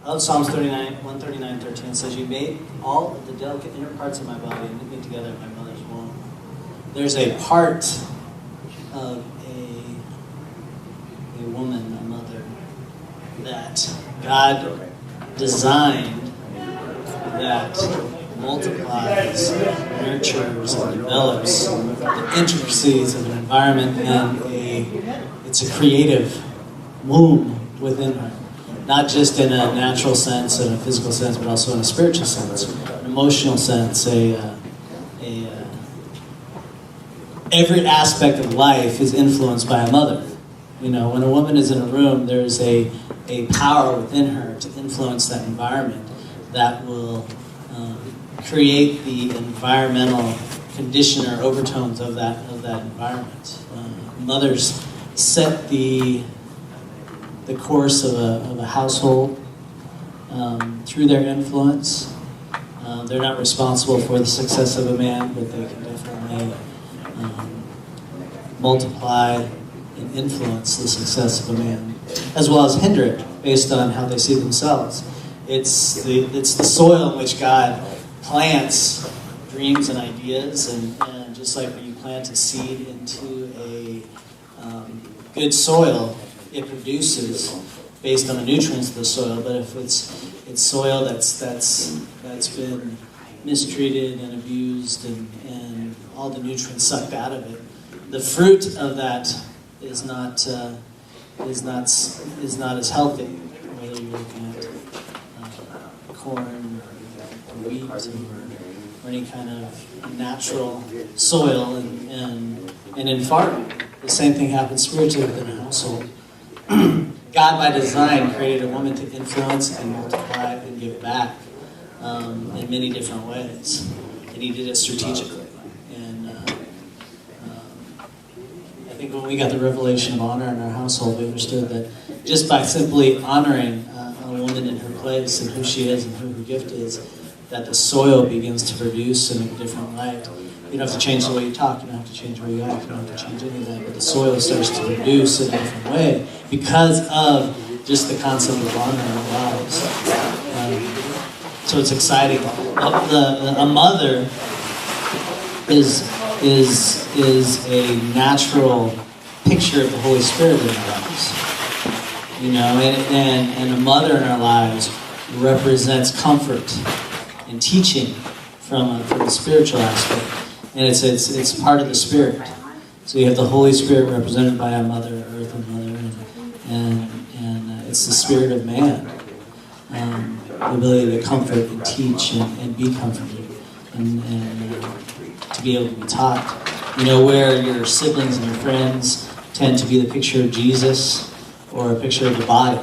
I love Psalms 139:13. It says, "You made all of the delicate inner parts of my body and knit me together in my mother's womb." There's a part of a woman, a mother, that God designed that multiplies, nurtures, and develops the intricacies of an environment, and it's a creative womb within her. Not just in a natural sense and a physical sense, but also in a spiritual sense, an emotional sense. Every aspect of life is influenced by a mother. You know, when a woman is in a room, there's a power within her to influence that environment that will create the environmental condition or overtones of that environment. Mothers set the course of a household through their influence. They're not responsible for the success of a man, but they can definitely multiply and influence the success of a man, as well as hinder it based on how they see themselves. It's the soil in which God plants dreams and ideas, and just like when you plant a seed into a good soil, it produces based on the nutrients of the soil. But if it's soil that's been mistreated and abused and all the nutrients sucked out of it, the fruit of that is not as healthy. Whether you're looking at corn or wheat or any kind of natural soil, and in farming, the same thing happens spiritually within a household. God, by design, created a woman to influence and multiply and give back in many different ways. And he did it strategically. And I think when we got the revelation of honor in our household, we understood that just by simply honoring a woman in her place and who she is and who her gift is, that the soil begins to produce in a different light. You don't have to change the way you talk, you don't have to change the way you act, you don't have to change any of that, but the soil starts to produce in a different way because of just the concept of honor in our lives. So it's exciting. A mother is a natural picture of the Holy Spirit in our lives. You know, and a mother in our lives represents comfort and teaching from a spiritual aspect. And it's part of the Spirit. So you have the Holy Spirit represented by a mother, earthly mother, and it's the spirit of man. The ability to comfort and teach and be comforted and to be able to be taught. You know, where your siblings and your friends tend to be the picture of Jesus or a picture of the body,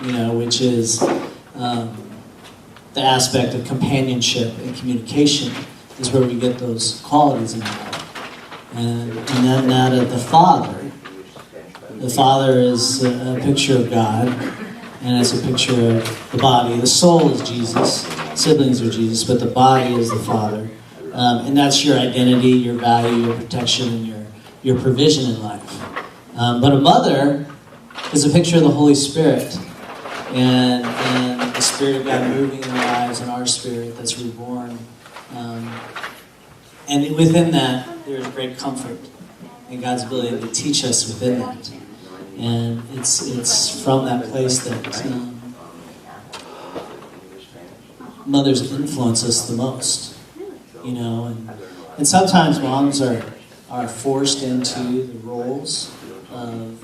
you know, which is the aspect of companionship and communication is where we get those qualities in our life. And then that of the Father. The Father is a picture of God, and it's a picture of the body. The soul is Jesus, siblings are Jesus, but the body is the Father. And that's your identity, your value, your protection, and your provision in life. But a mother is a picture of the Holy Spirit, and the Spirit of God moving in our lives, and our spirit that's reborn. And within that, there's great comfort and God's ability to teach us within that. And it's from that place that mothers influence us the most. You know, and sometimes moms are forced into the roles of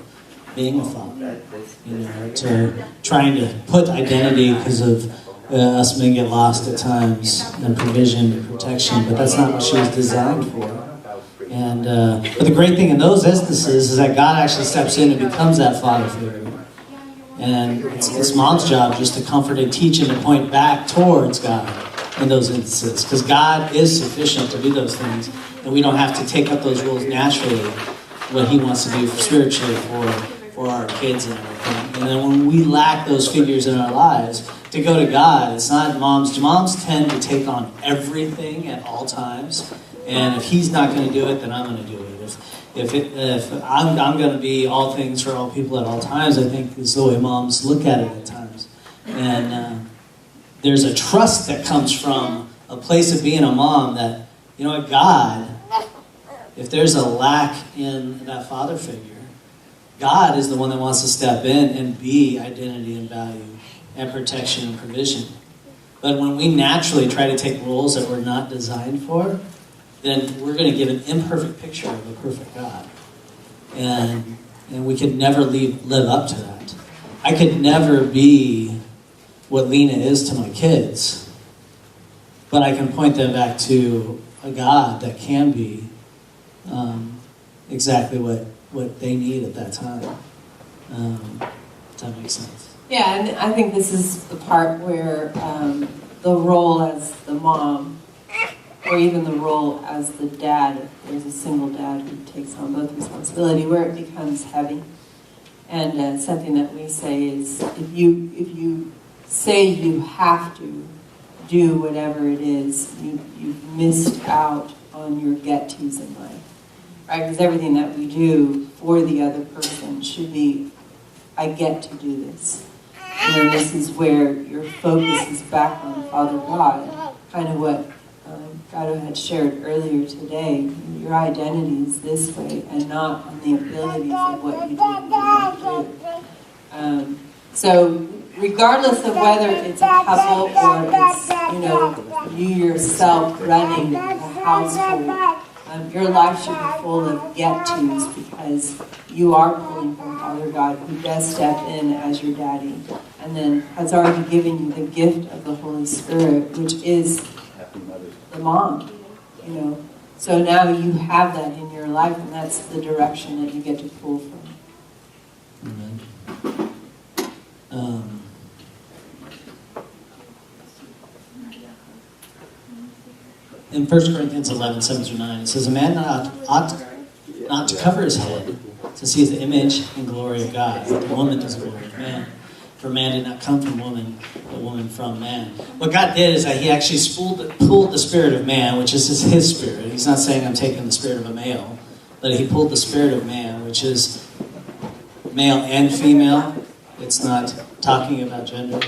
being a father. You know, to trying to put identity because of us may get lost at times in provision and protection, but that's not what she was designed for. And but the great thing in those instances is that God actually steps in and becomes that father figure. And it's mom's job just to comfort and teach and to point back towards God in those instances, because God is sufficient to do those things, and we don't have to take up those roles naturally, what he wants to do spiritually for our kids and everything. And then when we lack those figures in our lives, to go to God, it's not moms. Moms tend to take on everything at all times, and if he's not going to do it, then I'm going to do it. If I'm going to be all things for all people at all times, I think is the way moms look at it at times. And there's a trust that comes from a place of being a mom that, you know what, God, if there's a lack in that father figure, God is the one that wants to step in and be identity and value and protection and provision. But when we naturally try to take roles that we're not designed for, then we're going to give an imperfect picture of a perfect God. And we could never live up to that. I could never be what Lina is to my kids, but I can point them back to a God that can be exactly what they need at that time. Does that make sense? Yeah, and I think this is the part where the role as the mom, or even the role as the dad, if there's a single dad who takes on both responsibility, where it becomes heavy. And something that we say is, if you say you have to do whatever it is, you've missed out on your get-tos in life. Right? Because everything that we do for the other person should be, I get to do this. This is where your focus is back on Father God, kind of what Gado had shared earlier today. Your identity is this way and not on the abilities of what you do and don't do. So regardless of whether it's a couple or it's, you yourself running the household, your life should be full of get-tos because you are pulling from Father God, who does step in as your daddy and then has already given you the gift of the Holy Spirit, which is the mom, So now you have that in your life, and that's the direction that you get to pull from. Amen. In 1 Corinthians 11, 7-9, it says, a man ought not to cover his head, since he is the image and glory of God, but the woman is the glory of man. For man did not come from woman, but woman from man. What God did is that he actually pulled the spirit of man, which is his spirit. He's not saying I'm taking the spirit of a male, but he pulled the spirit of man, which is male and female. It's not talking about gender.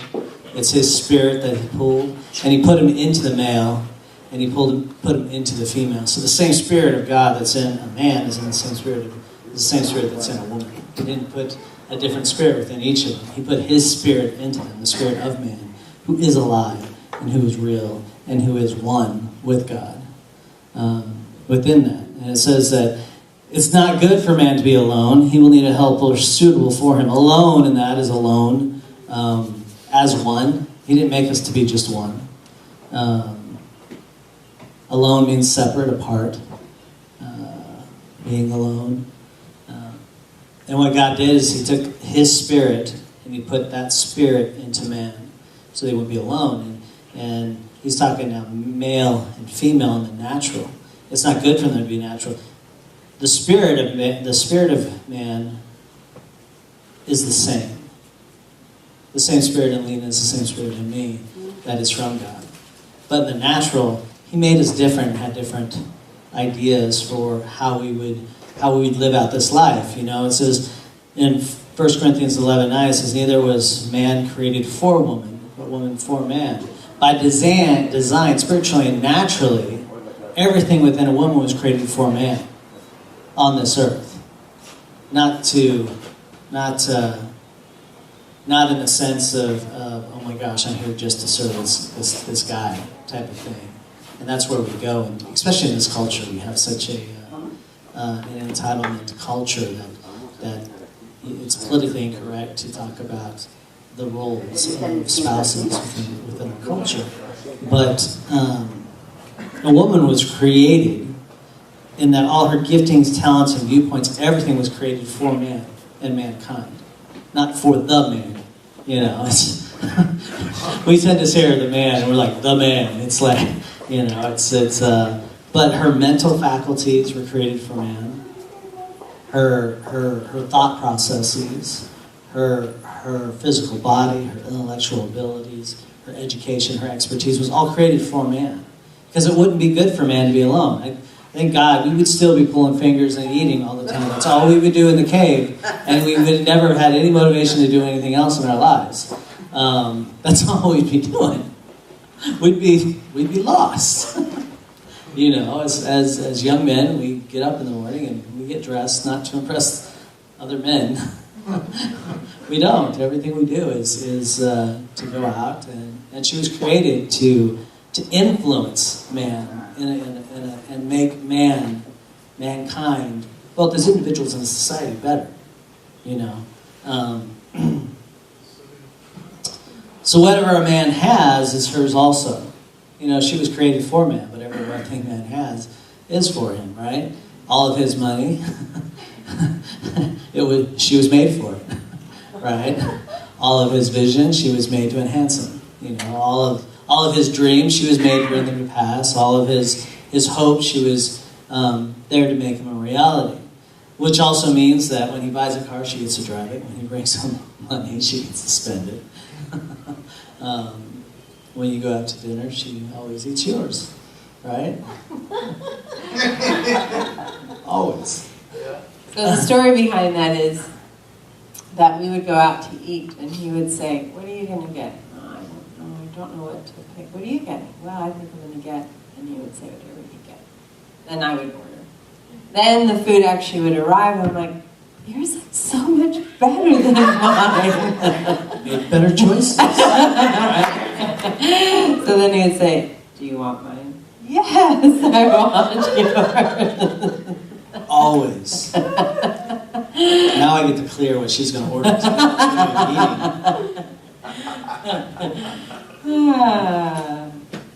It's his spirit that he pulled, and he put him into the male, and he put him into the female. So the same spirit of God that's in a man is in the same spirit that's in a woman. He didn't put a different spirit within each of them. He put his spirit into them, the spirit of man, who is alive and who is real and who is one with God within that. And it says that it's not good for man to be alone. He will need a helper suitable for him. Alone in that is alone as one. He didn't make us to be just one. Alone means separate, apart, being alone. And what God did is he took his spirit and he put that spirit into man so they would be alone. And he's talking now male and female in the natural. It's not good for them to be natural. The spirit of man is the same. The same spirit in Lina is the same spirit in me that is from God. But in the natural, he made us different and had different ideas for how we would live out this life. It says in 1 Corinthians 11:9, it says, neither was man created for woman, but woman for man. By design, spiritually and naturally, everything within a woman was created for man on this earth. Not in the sense of oh my gosh, I'm here just to serve this guy type of thing. And that's where we go. And especially in this culture, we have such an entitlement culture that it's politically incorrect to talk about the roles of spouses within our culture. But a woman was created in that all her giftings, talents, and viewpoints, everything was created for man and mankind, not for the man. We tend to say the man, and we're like, the man. It's like, but her mental faculties were created for man. Her thought processes, her physical body, her intellectual abilities, her education, her expertise was all created for man. Because it wouldn't be good for man to be alone. Thank God, we would still be pulling fingers and eating all the time. That's all we would do in the cave, and we would never have had any motivation to do anything else in our lives. that's all we'd be doing. We'd be lost. You know, as young men, we get up in the morning and we get dressed not to impress other men. We don't. Everything we do is to go out, and she was created to influence man and make mankind, both as individuals and society, better. You know. So whatever a man has is hers also. You know, she was created for man, but everything man has is for him, right? All of his money, she was made for it, right? All of his vision, she was made to enhance him. You know, all of his dreams, she was made to bring them to pass. All of his hope, she was there to make them a reality. Which also means that when he buys a car, she gets to drive it. When he brings home money, she gets to spend it. When you go out to dinner, she always eats yours, right? Always. So the story behind that is that we would go out to eat, and he would say, "What are you going to get?" "Oh, I don't know what to pick." "What are you getting?" "Well, I think I'm going to get," and he would say, "Whatever you get." Then I would order. Then the food actually would arrive, and I'm like, "Yours is so much better than mine." Make better choices. So then he would say, "Do you want mine?" "Yes, I want yours." Always. Now I get to clear what she's going to order.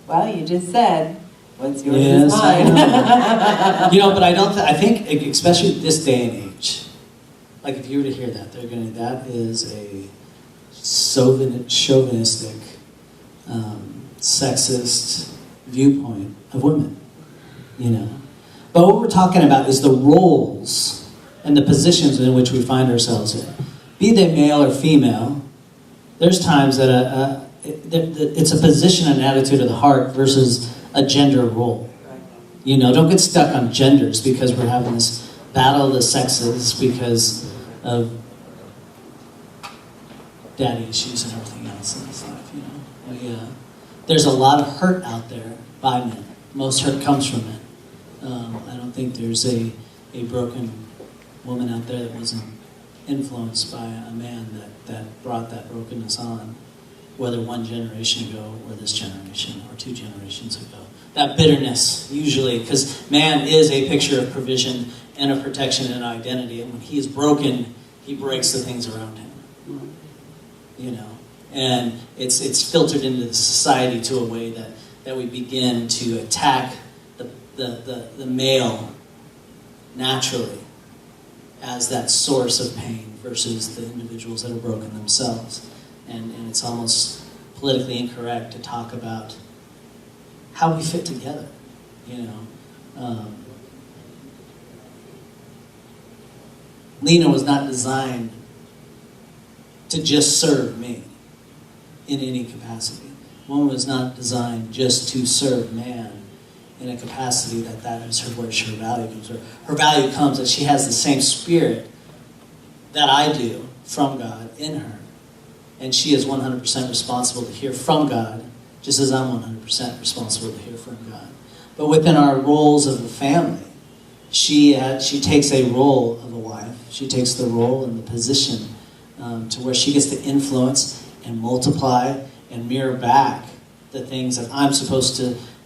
Well, you just said, what's yours yes, is mine. You know, but I think, especially this day and age, like if you were to hear that, that is a chauvinistic, sexist viewpoint of women, you know. But what we're talking about is the roles and the positions in which we find ourselves in. Be they male or female, there's times that it's a position and attitude of the heart versus a gender role. You know, don't get stuck on genders because we're having this battle of the sexes because of daddy issues and everything else in this life, you know. There's a lot of hurt out there by men. Most hurt comes from men. I don't think there's a broken woman out there that wasn't influenced by a man that brought that brokenness on, whether one generation ago or this generation or 2 generations ago. That bitterness, usually, because man is a picture of provision and of protection and identity, and when he is broken, he breaks the things around him. You know, and it's filtered into the society to a way that we begin to attack the male naturally as that source of pain versus the individuals that are broken themselves. And it's almost politically incorrect to talk about how we fit together, you know. Lina was not designed to just serve me in any capacity. Woman was not designed just to serve man in a capacity that is where her value comes. Her value comes that she has the same spirit that I do from God in her. And she is 100% responsible to hear from God, just as I'm 100% responsible to hear from God. But within our roles of the family, she takes a role of a wife. She takes the role and the position to where she gets to influence and multiply and mirror back the things that I'm supposed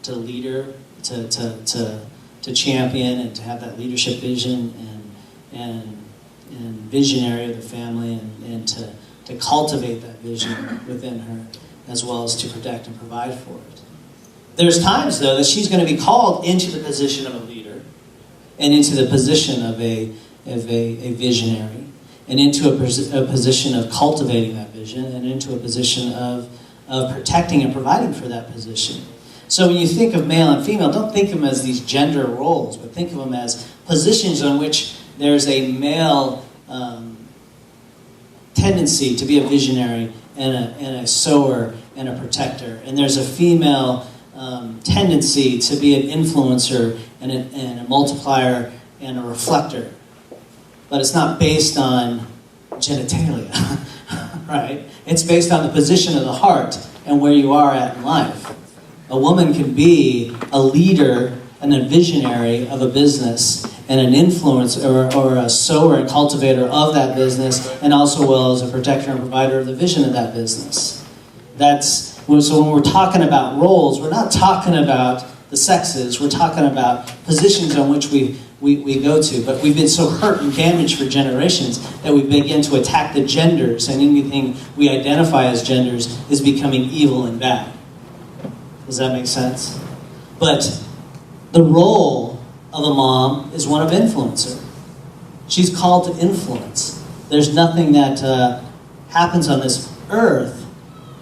to lead her, to champion, and to have that leadership vision and visionary of the family, and to cultivate that vision within her, as well as to protect and provide for it. There's times, though, that she's going to be called into the position of a leader, and into the position of a visionary, and into a position of cultivating that vision, and into a position of protecting and providing for that position. So when you think of male and female, don't think of them as these gender roles, but think of them as positions on which there's a male tendency to be a visionary and a sower and a protector. And there's a female tendency to be an influencer and a multiplier and a reflector. But it's not based on genitalia. right? It's based on the position of the heart and where you are at in life. A woman can be a leader and a visionary of a business and an influencer or a sower and cultivator of that business, and also well as a protector and provider of the vision of that business. So when we're talking about roles, we're not talking about the sexes, we're talking about positions on which we go to. But we've been so hurt and damaged for generations that we begin to attack the genders, and anything we identify as genders is becoming evil and bad. Does that make sense? But the role of a mom is one of influencer. She's called to influence. There's nothing that happens on this earth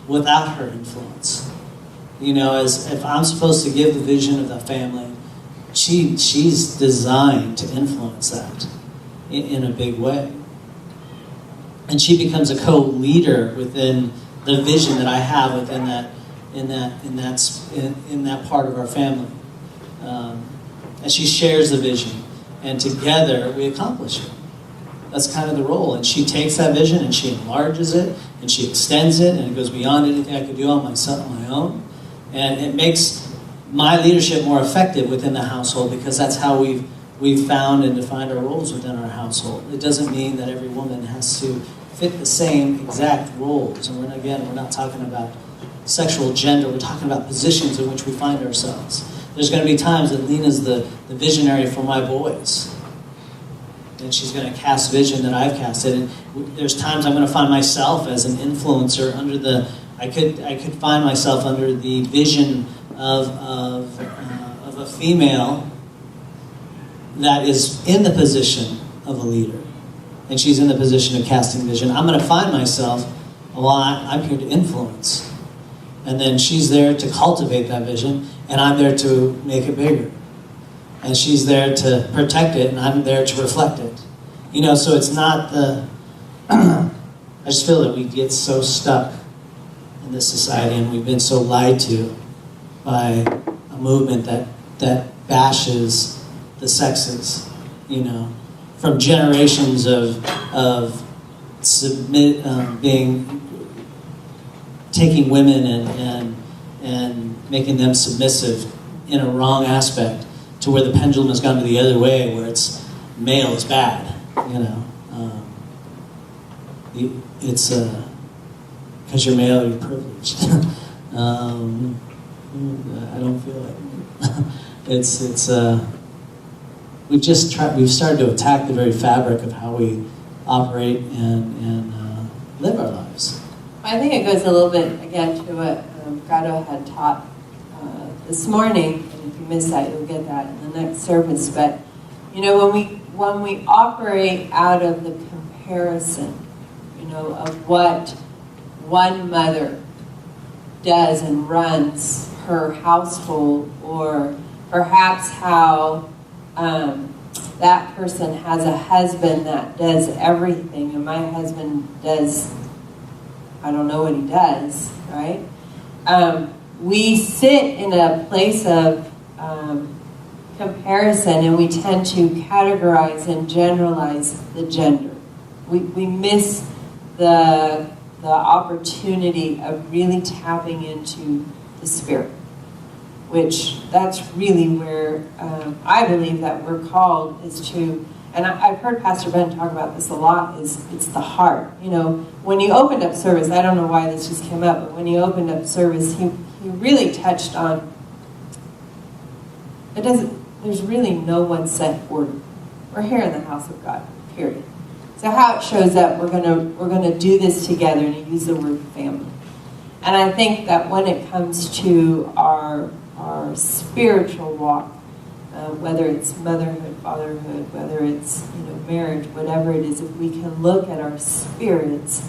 without her influence. You know, as if I'm supposed to give the vision of the family, she's designed to influence that in a big way. And she becomes a co-leader within the vision that I have within that part of our family. And she shares the vision, and together we accomplish it. That's kind of the role. And she takes that vision and she enlarges it and she extends it, and it goes beyond anything I could do on my own. And it makes my leadership more effective within the household, because that's how we've found and defined our roles within our household. It doesn't mean that every woman has to fit the same exact roles. And we're not talking about sexual gender. We're talking about positions in which we find ourselves. There's going to be times that Lina's the visionary for my boys. And she's going to cast vision that I've casted. And there's times I'm going to find myself as an influencer under the... I could find myself under the vision of a female that is in the position of a leader. And she's in the position of casting vision. I'm going to find myself, well, I'm here to influence. And then she's there to cultivate that vision, and I'm there to make it bigger. And she's there to protect it, and I'm there to reflect it. You know, so it's not the... I just feel that we get so stuck in this society, and we've been so lied to by a movement that bashes the sexes, you know, from generations of taking women and making them submissive in a wrong aspect, to where the pendulum has gone to the other way, where it's male is bad, you know. It's because you're male, you're privileged. I don't feel like we've started to attack the very fabric of how we operate and live our lives. I think it goes a little bit, again, to what Grado had taught this morning, and if you miss that, you'll get that in the next service. But, you know, when we operate out of the comparison, you know, of what one mother does and runs her household, or perhaps how that person has a husband that does everything, and my husband does, I don't know what he does, right? We sit in a place of comparison, and we tend to categorize and generalize the gender. We miss the opportunity of really tapping into the spirit, which that's really where I believe that we're called, is to, and I've heard Pastor Ben talk about this a lot, is it's the heart. You know, when you opened up service, I don't know why this just came up, but when he opened up service, he really touched on, there's really no one set order. We're here in the house of God, period. So how it shows up, we're gonna do this together, and you use the word family. And I think that when it comes to our spiritual walk, whether it's motherhood, fatherhood, whether it's, you know, marriage, whatever it is, if we can look at our spirits,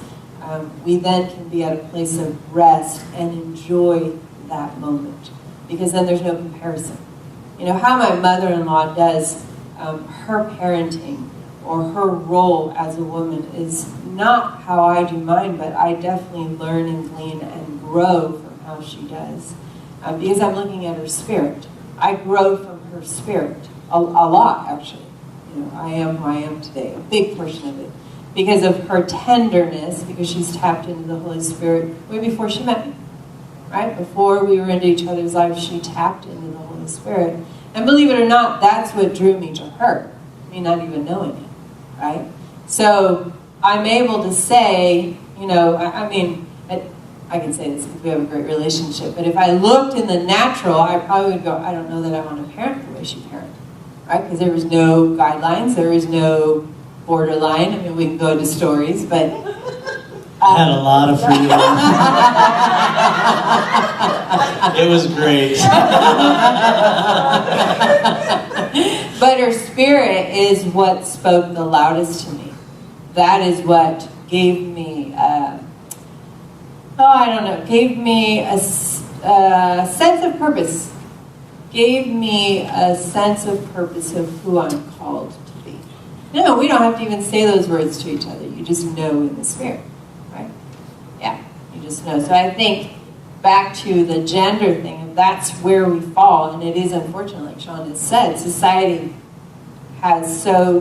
we then can be at a place of rest and enjoy that moment, because then there's no comparison. You know, how my mother-in-law does her parenting or her role as a woman is not how I do mine, but I definitely learn and glean and grow from how she does, because I'm looking at her spirit. I grow from her spirit a lot, actually. You know, I am who I am today, a big portion of it because of her tenderness, because she's tapped into the Holy Spirit way before she met me, right? Before we were into each other's lives, she tapped into the Holy Spirit. And believe it or not, that's what drew me to her, me not even knowing it, right? So I'm able to say, you know, I mean, I can say this because we have a great relationship, but if I looked in the natural, I probably would go, I don't know that I want to parent the way she parented, right? Because there was no guidelines, there was no borderline. I mean, we can go into stories, but... I had a lot of freedom. It was great. But her spirit is what spoke the loudest to me. That is what gave me, gave me a sense of purpose. Gave me a sense of purpose of who I'm called to be. No, we don't have to even say those words to each other. You just know in the spirit, right? Yeah, you just know. So I think back to the gender thing, if that's where we fall, and it is unfortunate, like Sean has said, society has so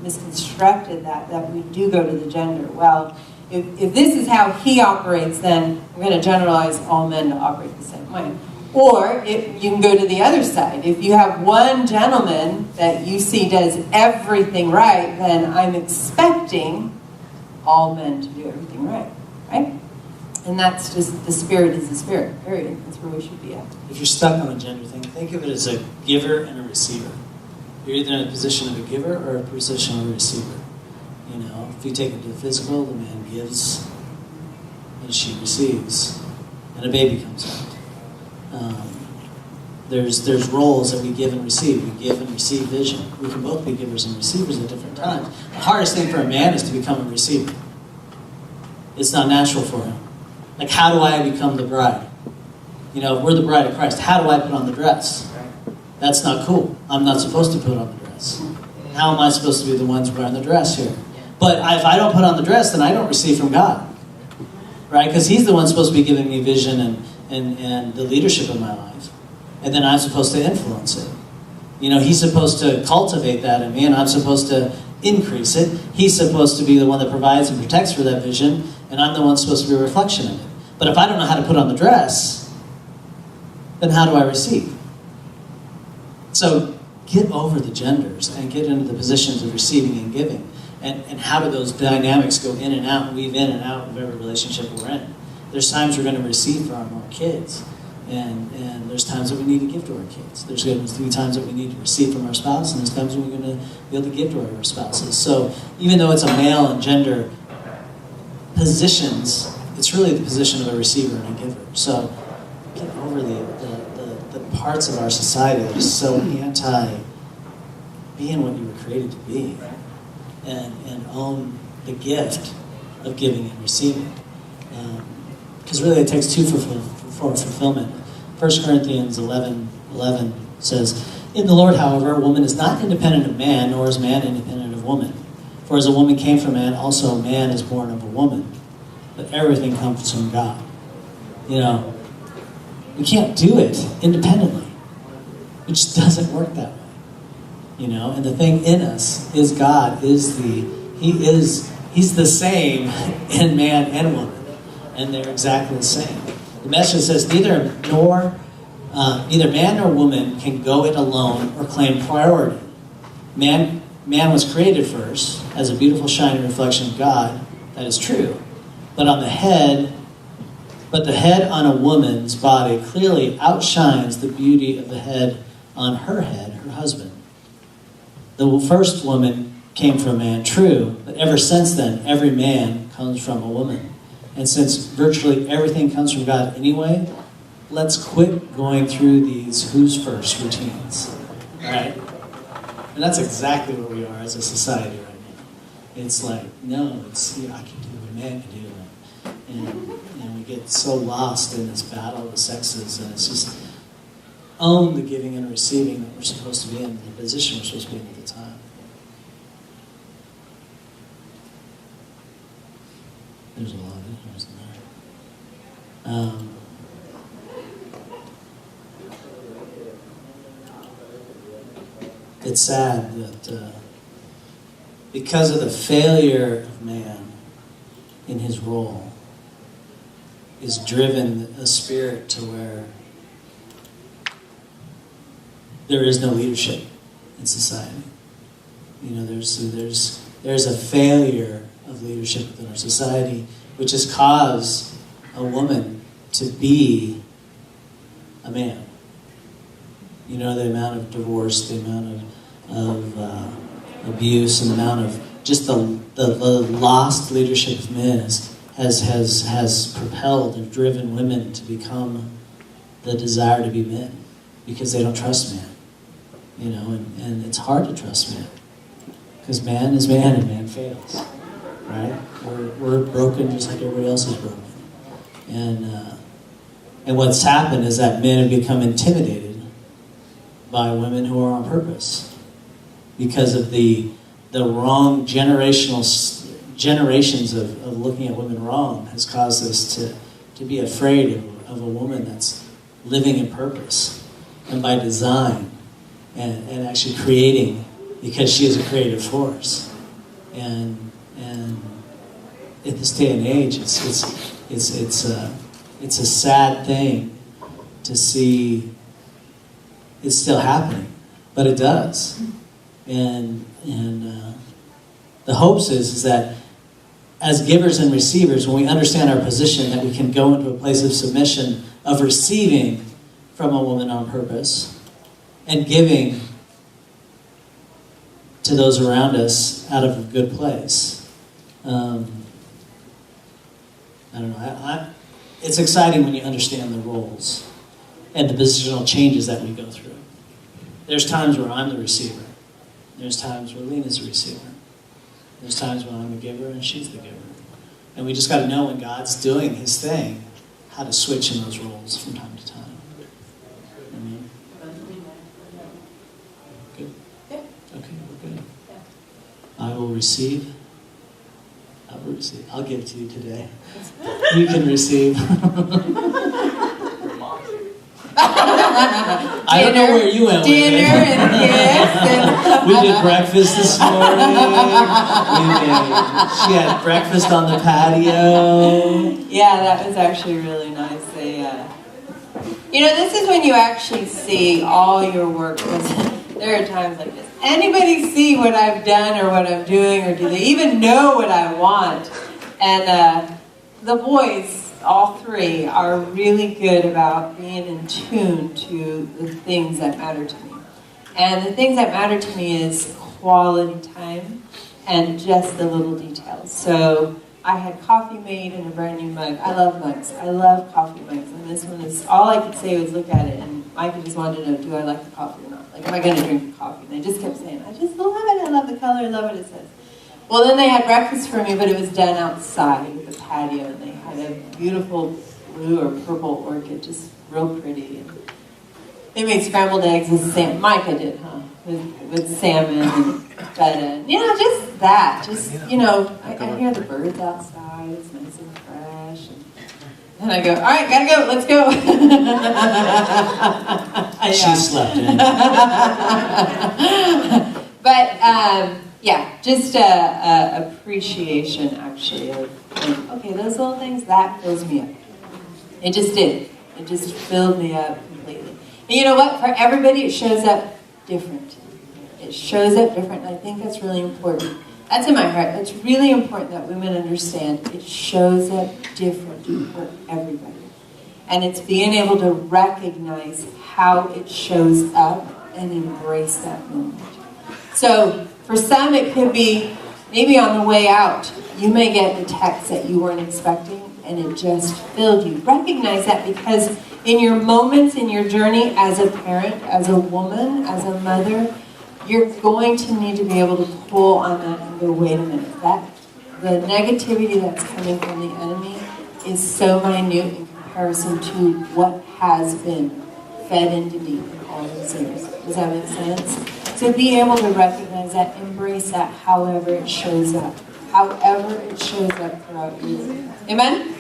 misconstructed that we do go to the gender. Well, if this is how he operates, then we're going to generalize all men to operate the same way. Or if you can go to the other side. If you have one gentleman that you see does everything right, then I'm expecting all men to do everything right, right? And that's just, the spirit is the spirit, period. That's where we should be at. If you're stuck on the gender thing, think of it as a giver and a receiver. You're either in a position of a giver or a position of a receiver. You know, if you take it to the physical, the man gives and she receives, and a baby comes out. There's roles that we give and receive. We give and receive vision. We can both be givers and receivers at different times. The hardest thing for a man is to become a receiver. It's not natural for him. Like, how do I become the bride? You know, if we're the bride of Christ, how do I put on the dress? That's not cool. I'm not supposed to put on the dress. How am I supposed to be the ones wearing the dress here? But if I don't put on the dress, then I don't receive from God. Right? Because He's the one supposed to be giving me vision and the leadership of my life. And then I'm supposed to influence it. You know, He's supposed to cultivate that in me, and I'm supposed to increase it. He's supposed to be the one that provides and protects for that vision, and I'm the one supposed to be a reflection of it. But if I don't know how to put on the dress, then how do I receive? So get over the genders and get into the positions of receiving and giving. And how do those dynamics go in and out, weave in and out of every relationship we're in? There's times we're going to receive from our kids. And there's times that we need to give to our kids. There's going to be times that we need to receive from our spouse, and there's times when we're going to be able to give to our spouses. So even though it's a male and gender positions, it's really the position of a receiver and a giver. So get over the parts of our society that is so anti being what you were created to be, and own the gift of giving and receiving. Because really it takes two for fulfillment. 1 Corinthians 11:11 says, "In the Lord, however, a woman is not independent of man, nor is man independent of woman. For as a woman came from man, also a man is born of a woman. But everything comes from God." You know, we can't do it independently. It just doesn't work that way. You know, and the thing in us is God He's the same in man and woman. And they're exactly the same. The message says neither man nor woman can go it alone or claim priority. Man was created first as a beautiful shining reflection of God. That is true. But the head on a woman's body clearly outshines the beauty of the head on her head, her husband. The first woman came from a man, true, but ever since then, every man comes from a woman. And since virtually everything comes from God anyway, let's quit going through these who's first routines. Right? And that's exactly where we are as a society right now. It's like, no, it's, I can do what a man can do. And we get so lost in this battle of the sexes, and it's just own the giving and receiving that we're supposed to be in, the position we're supposed to be in at the time. There's a lot of ignorance in there. It's sad that because of the failure of man in his role, is driven a spirit to where there is no leadership in society. You know, there's a failure of leadership within our society, which has caused a woman to be a man. You know, the amount of divorce, the amount of abuse, and the amount of just the lost leadership of men has propelled and driven women to become the desire to be men, because they don't trust man. You know, and it's hard to trust man, because man is man and man fails, right? We're broken just like everybody else is broken, and what's happened is that men have become intimidated by women who are on purpose, because of the wrong generations of looking at women wrong has caused us to be afraid of a woman that's living in purpose and by design, and actually creating, because she is a creative force. And at this day and age, it's a sad thing to see it's still happening, but it does. And the hopes is that as givers and receivers, when we understand our position, that we can go into a place of submission, of receiving from a woman on purpose, and giving to those around us out of a good place. I don't know. It's exciting when you understand the roles and the positional changes that we go through. There's times where I'm the receiver. There's times where Lina's the receiver. There's times when I'm the giver and she's the giver. And we just got to know when God's doing his thing, how to switch in those roles from time to time. Amen. Good? Yeah. Okay, we're good. Yeah. I will receive. I'll give it to you today. You can receive. I don't know where you went with it. Dinner and gifts. We did breakfast this morning. She had breakfast on the patio. Yeah, that was actually really nice. You know, this is when you actually see all your work. There are times like this. Anybody see what I've done or what I'm doing, or do they even know what I want? And the boys, all three, are really good about being in tune to the things that matter to me. And the things that matter to me is quality time and just the little details. So I had coffee made in a brand new mug. I love mugs. I love coffee mugs. And this one is, all I could say was look at it, and Micah just wanted to know, do I like the coffee or not? Like, am I going to drink the coffee? And they just kept saying, I just love it. I love the color. I love what it says. Well, then they had breakfast for me, but it was done outside with the patio, and they had a beautiful blue or purple orchid, just real pretty. And they made scrambled eggs with salmon. Micah did, huh? With salmon and feta. And, you know, just that. Just, you know, I hear the birds outside. It's nice and fresh. And I go, all right, gotta go. Let's go. She slept in. But, yeah, just a appreciation, actually, of, okay, those little things, that fills me up. It just did. It just filled me up completely. And you know what? For everybody, it shows up different. It shows up different, and I think that's really important. That's in my heart. It's really important that women understand it shows up different for everybody. And it's being able to recognize how it shows up and embrace that moment. So, for some, it could be maybe on the way out. You may get a text that you weren't expecting, and it just filled you. Recognize that, because in your moments, in your journey as a parent, as a woman, as a mother, you're going to need to be able to pull on that and go, wait a minute, that the negativity that's coming from the enemy is so minute in comparison to what has been fed into me in all those years. Does that make sense? So be able to recognize that, embrace that, however it shows up. However it shows up throughout you. Amen?